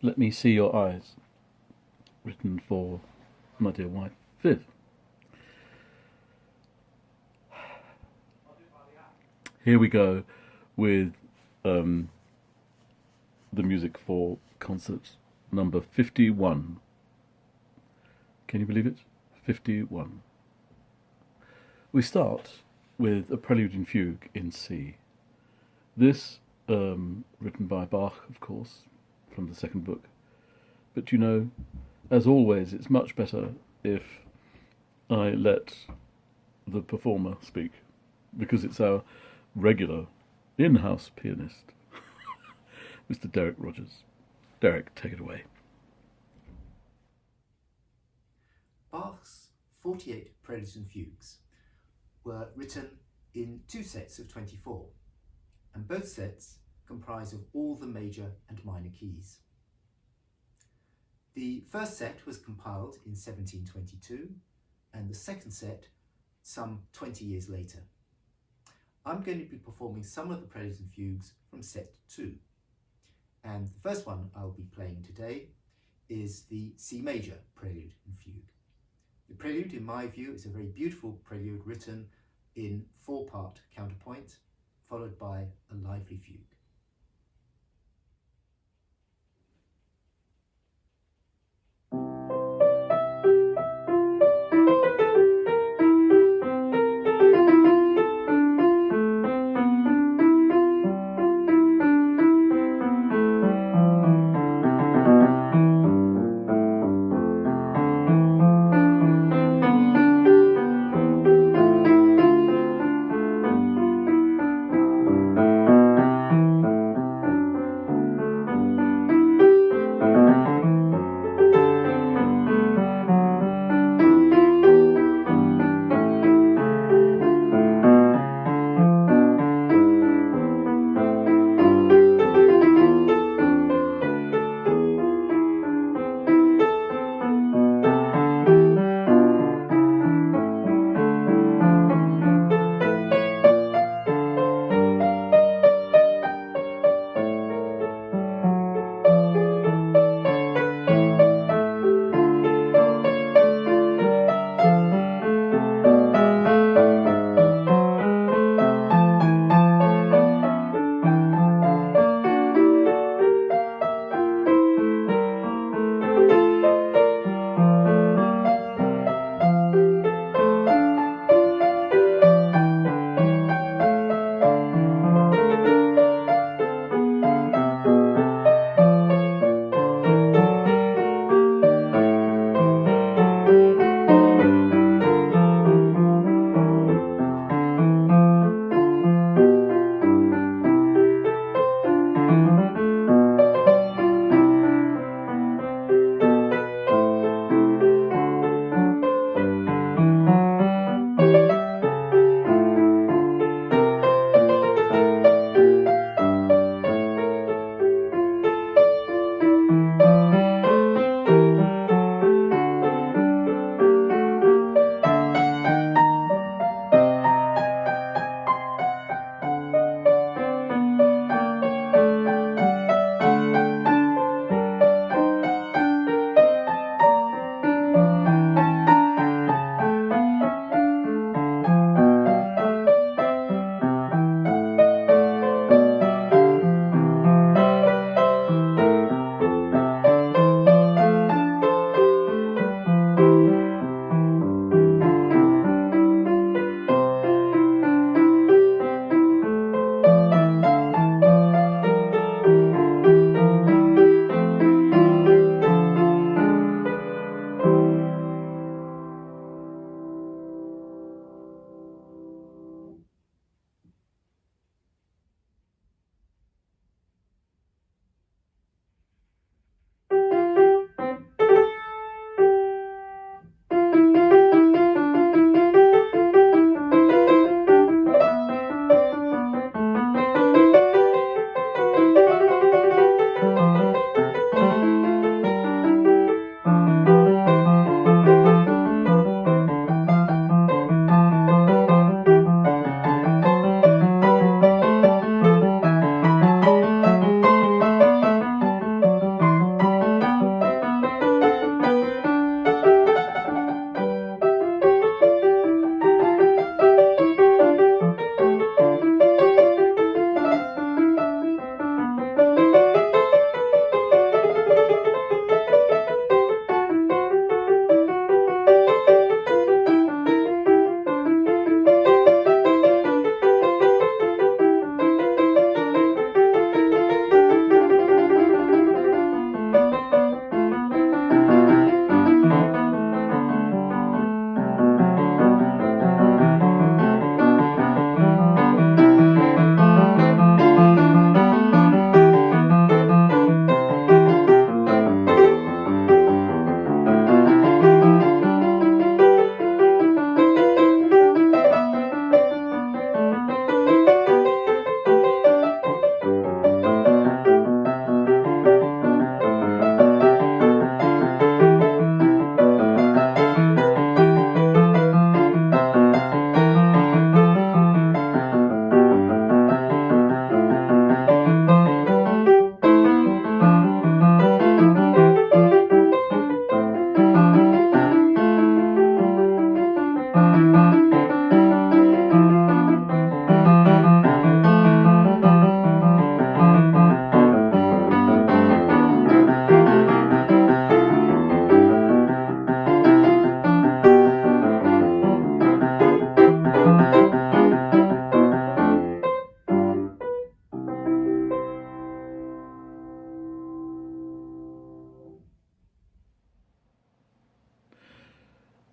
Let Me See Your Eyes, written for my dear wife, Viv. Here we go with the music for concert number 51. Can you believe it? 51. We start with a Prelude and Fugue in C. This, written by Bach, of course, from the second book. But you know, as always, it's much better if I let the performer speak, because it's our regular in-house pianist, Mr. Derek Rodgers. Derek, take it away. Bach's 48 Preludes and Fugues were written in 2 sets of 24, and both sets comprise of all the major and minor keys. The first set was compiled in 1722, and the second set some 20 years later. I'm going to be performing some of the Preludes and Fugues from set 2, and the first one I'll be playing today is the C major Prelude and Fugue. The Prelude, in my view, is a very beautiful prelude written in 4-part counterpoint, followed by a lively fugue.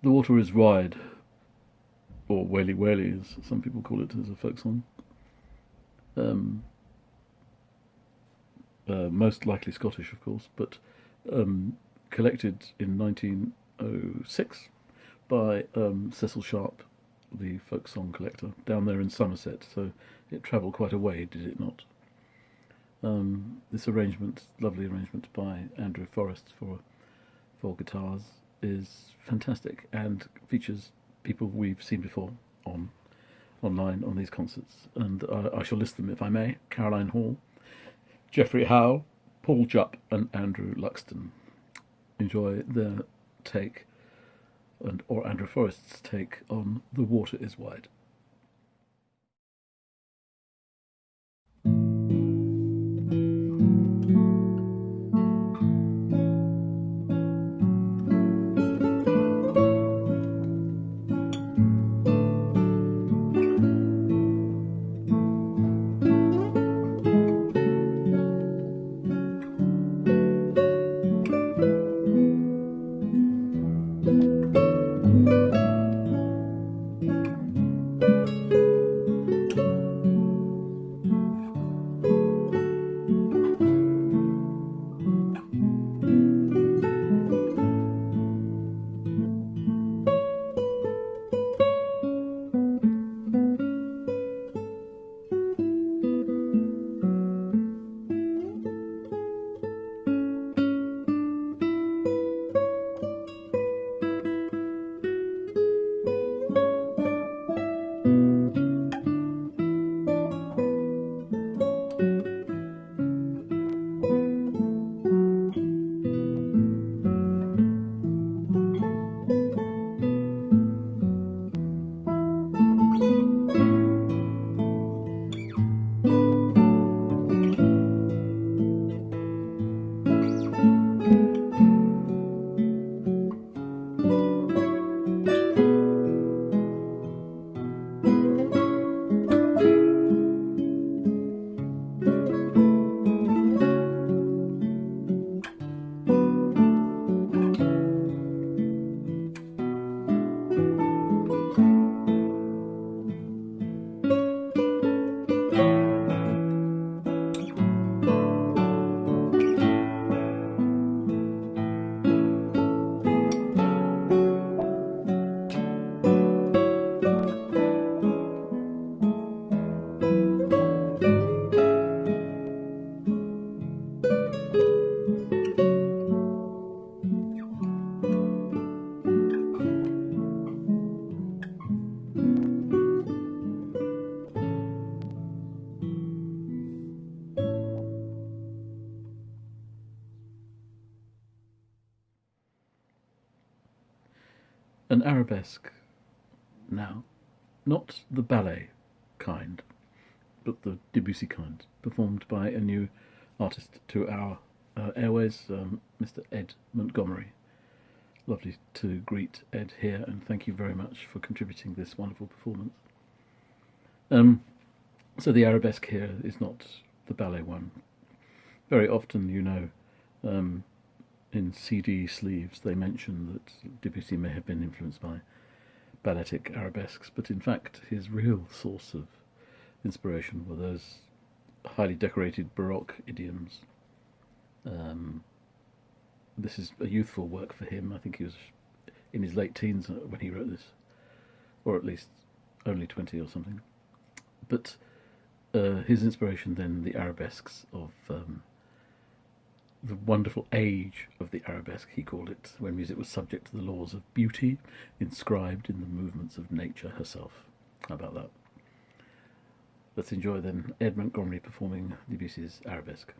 The Water is Wide, or Whaley Whaley, as some people call it as a folk song. Most likely Scottish, of course, but collected in 1906 by Cecil Sharp, the folk song collector, down there in Somerset. So it travelled quite a way, did it not? This arrangement, lovely arrangement by Andrew Forrest for guitars, is fantastic and features people we've seen before online on these concerts, and I shall list them if I may. Caroline Hall, Geoffrey Howell, Paul Jupp and Andrew Luxton. Enjoy their take, or Andrew Forrest's take, on The Water is Wide. An arabesque now, not the ballet kind, but the Debussy kind, performed by a new artist to our airways, Mr. Ed Montgomery. Lovely to greet Ed here, and thank you very much for contributing this wonderful performance. So the arabesque here is not the ballet one. Very often, in CD sleeves, they mention that Debussy may have been influenced by balletic arabesques, but in fact his real source of inspiration were those highly decorated Baroque idioms. This is a youthful work for him. I think he was in his late teens when he wrote this, or at least only 20 or something. But his inspiration then, the arabesques of the wonderful age of the arabesque, he called it, when music was subject to the laws of beauty, inscribed in the movements of nature herself. How about that? Let's enjoy then Ed Montgomery performing Debussy's Arabesque.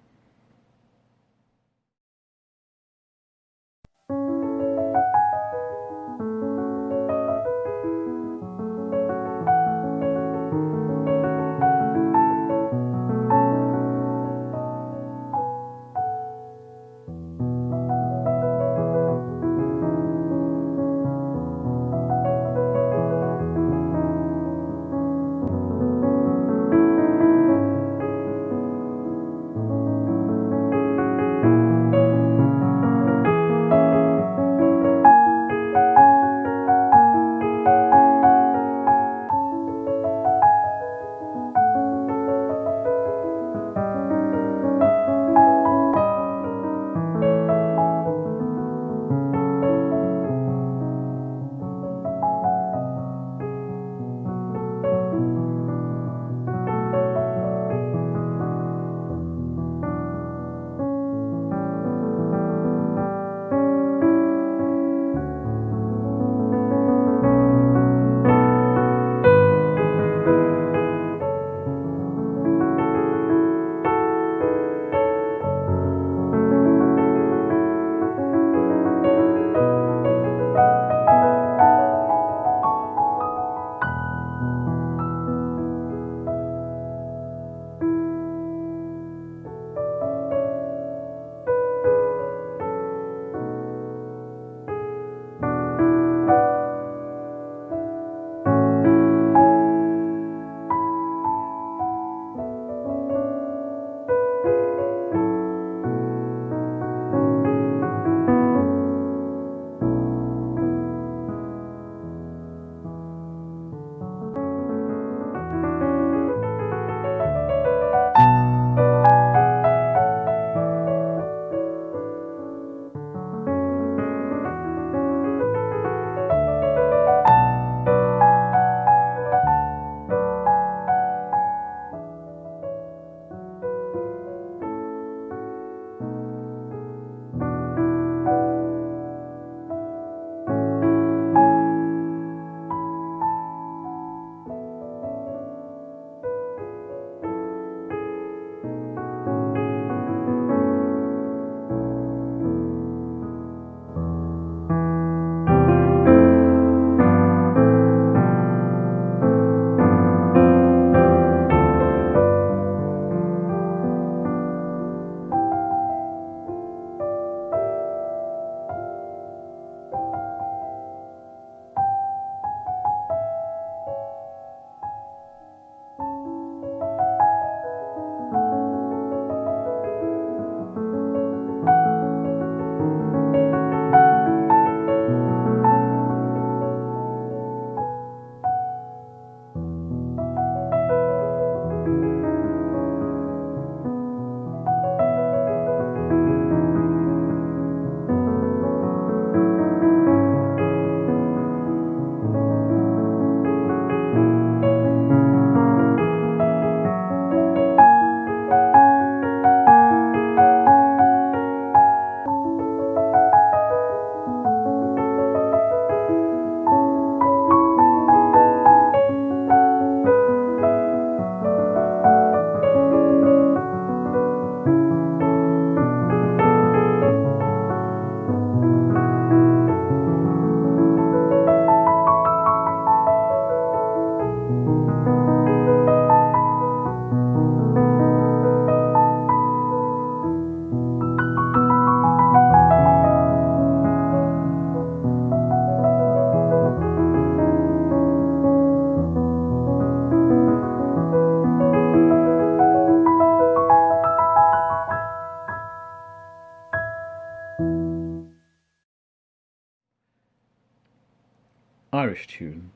Irish tune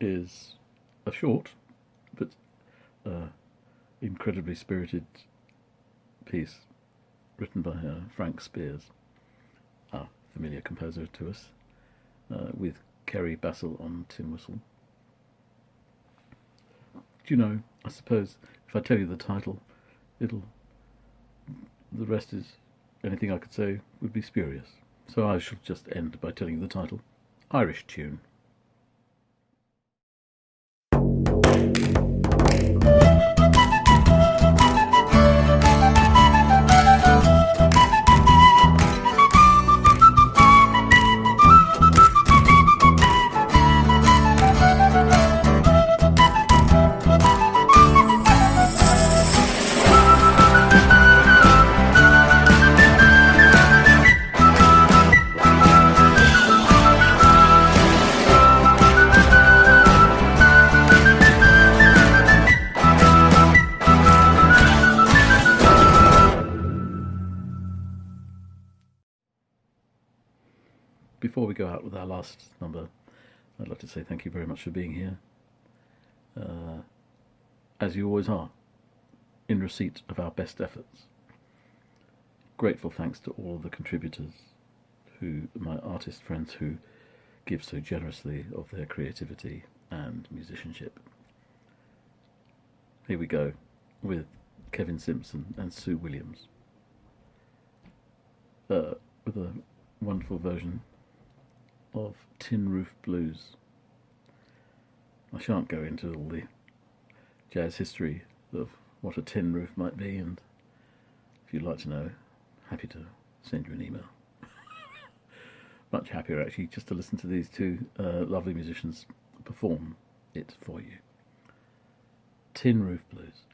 is a short but incredibly spirited piece written by Frank Spears, a familiar composer to us, with Kerry, Bassil on tin whistle. Do you know, I suppose if I tell you the title, the rest is anything I could say would be spurious. So I shall just end by telling you the title, Irish Tune. Before we go out with our last number, I'd like to say thank you very much for being here, as you always are, in receipt of our best efforts. Grateful thanks to all the contributors, my artist friends who give so generously of their creativity and musicianship. Here we go with Kevin Simpson and Sue Williams, with a wonderful version of Tin Roof Blues. I shan't go into all the jazz history of what a tin roof might be, and if you'd like to know, happy to send you an email. Much happier actually just to listen to these two lovely musicians perform it for you. Tin Roof Blues.